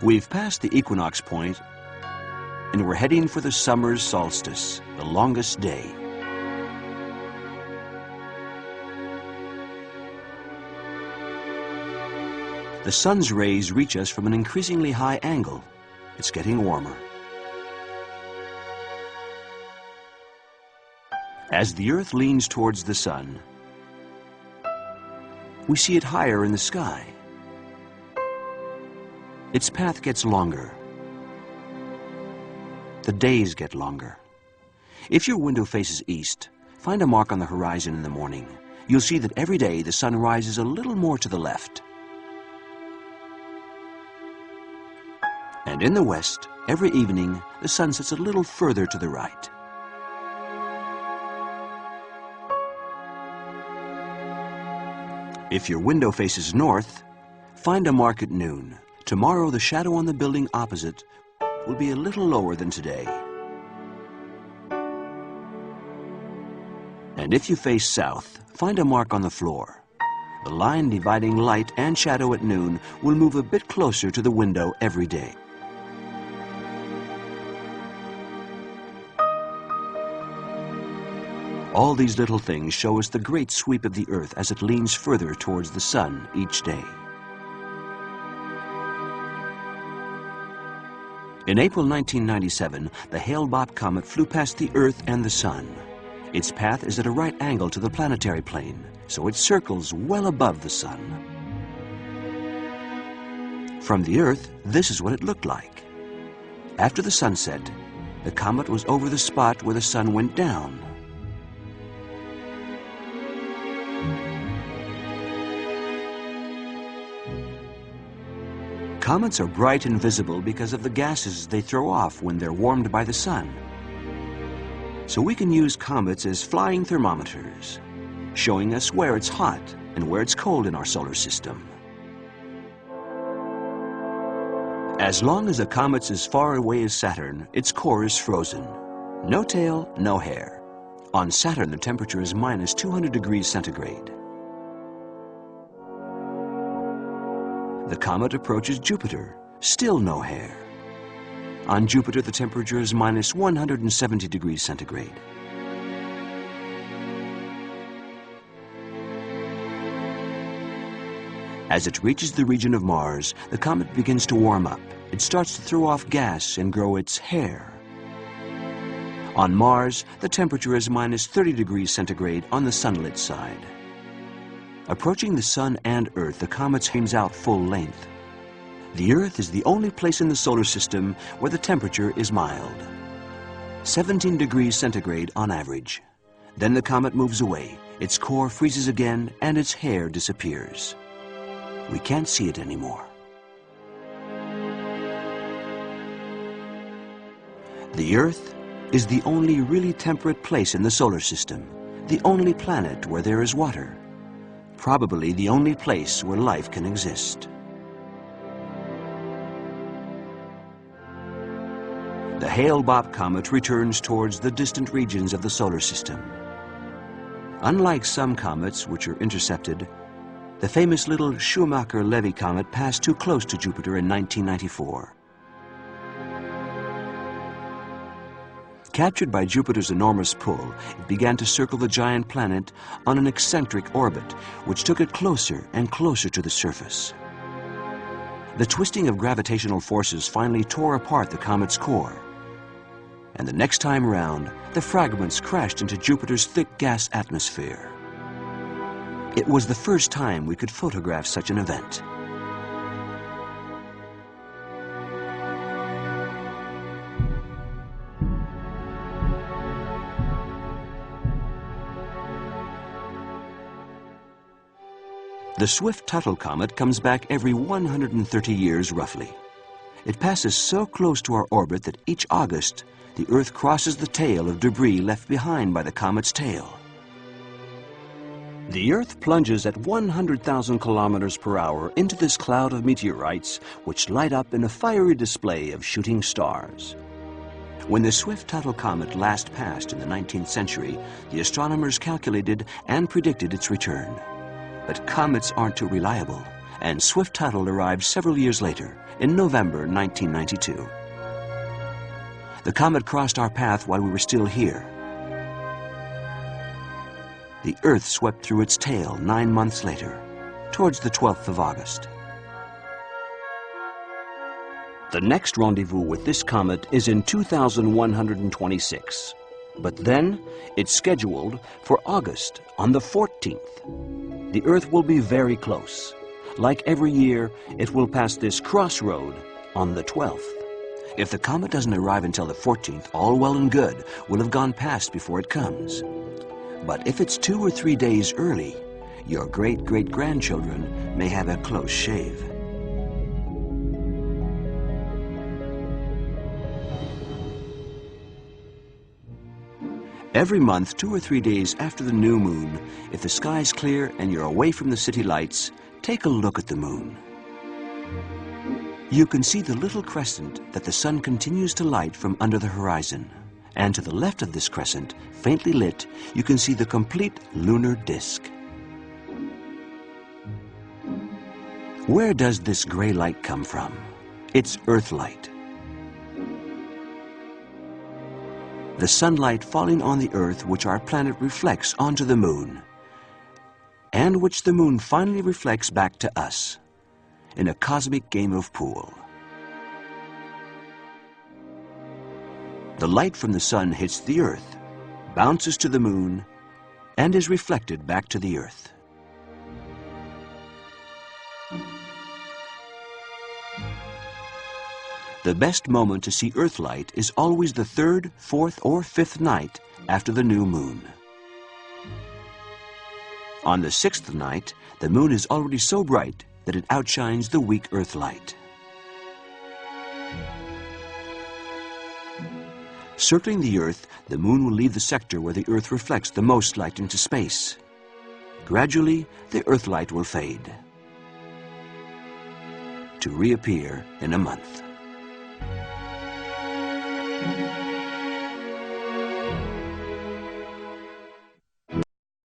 We've passed the equinox point, and we're heading for the summer's solstice, the longest day. The sun's rays reach us from an increasingly high angle. It's getting warmer. As the Earth leans towards the sun, we see it higher in the sky. Its path gets longer. The days get longer. If your window faces east, find a mark on the horizon in the morning. You'll see that every day the sun rises a little more to the left. And in the west, every evening, the sun sets a little further to the right. If your window faces north, find a mark at noon. Tomorrow, the shadow on the building opposite will be a little lower than today. And if you face south, find a mark on the floor. The line dividing light and shadow at noon will move a bit closer to the window every day. All these little things show us the great sweep of the Earth as it leans further towards the sun each day. In April 1997, the Hale-Bopp comet flew past the Earth and the sun. Its path is at a right angle to the planetary plane, so it circles well above the sun. From the Earth, this is what it looked like. After the sunset, the comet was over the spot where the sun went down. Comets are bright and visible because of the gases they throw off when they're warmed by the sun. So we can use comets as flying thermometers, showing us where it's hot and where it's cold in our solar system. As long as a comet's as far away as Saturn, its core is frozen. No tail, no hair. On Saturn, the temperature is minus 200 degrees centigrade. The comet approaches Jupiter, still no hair. On Jupiter, the temperature is minus 170 degrees centigrade. As it reaches the region of Mars, the comet begins to warm up. It starts to throw off gas and grow its hair. On Mars, the temperature is minus 30 degrees centigrade on the sunlit side. Approaching the sun and Earth, the comet streams out full length. The Earth is the only place in the solar system where the temperature is mild, 17 degrees centigrade on average. Then the comet moves away, its core freezes again, and its hair disappears. We can't see it anymore. The Earth is the only really temperate place in the solar system, the only planet where there is water. Probably the only place where life can exist. The Hale-Bopp comet returns towards the distant regions of the solar system. Unlike some comets which are intercepted, the famous little Schumacher-Levy comet passed too close to Jupiter in 1994. Captured by Jupiter's enormous pull, it began to circle the giant planet on an eccentric orbit, which took it closer and closer to the surface. The twisting of gravitational forces finally tore apart the comet's core. And the next time round, the fragments crashed into Jupiter's thick gas atmosphere. It was the first time we could photograph such an event. The Swift-Tuttle comet comes back every 130 years roughly. It passes so close to our orbit that each August, the Earth crosses the tail of debris left behind by the comet's tail. The Earth plunges at 100,000 kilometers per hour into this cloud of meteorites, which light up in a fiery display of shooting stars. When the Swift-Tuttle comet last passed in the 19th century, the astronomers calculated and predicted its return. But comets aren't too reliable, and swift Tuttle arrived several years later, in November 1992. The comet crossed our path while we were still here. The Earth swept through its tail 9 months later, towards the 12th of August. The next rendezvous with this comet is in 2126. But then it's scheduled for August on the 14th. The Earth will be very close. Like every year, it will pass this crossroad on the 12th. If the comet doesn't arrive until the 14th, all well and good, will have gone past before it comes. But if it's 2 or 3 days early, your great-great-grandchildren may have a close shave. Every month, 2 or 3 days after the new moon, if the sky's clear and you're away from the city lights, take a look at the moon. You can see the little crescent that the sun continues to light from under the horizon. And to the left of this crescent, faintly lit, you can see the complete lunar disk. Where does this gray light come from? It's Earth light. The sunlight falling on the Earth which our planet reflects onto the moon, and which the moon finally reflects back to us in a cosmic game of pool. The light from the sun hits the Earth, bounces to the moon, and is reflected back to the Earth. The best moment to see Earth light is always the 3rd, 4th, or 5th night after the new moon. On the 6th night, the moon is already so bright that it outshines the weak Earth light. Circling the Earth, the moon will leave the sector where the Earth reflects the most light into space. Gradually, the Earth light will fade, to reappear in a month.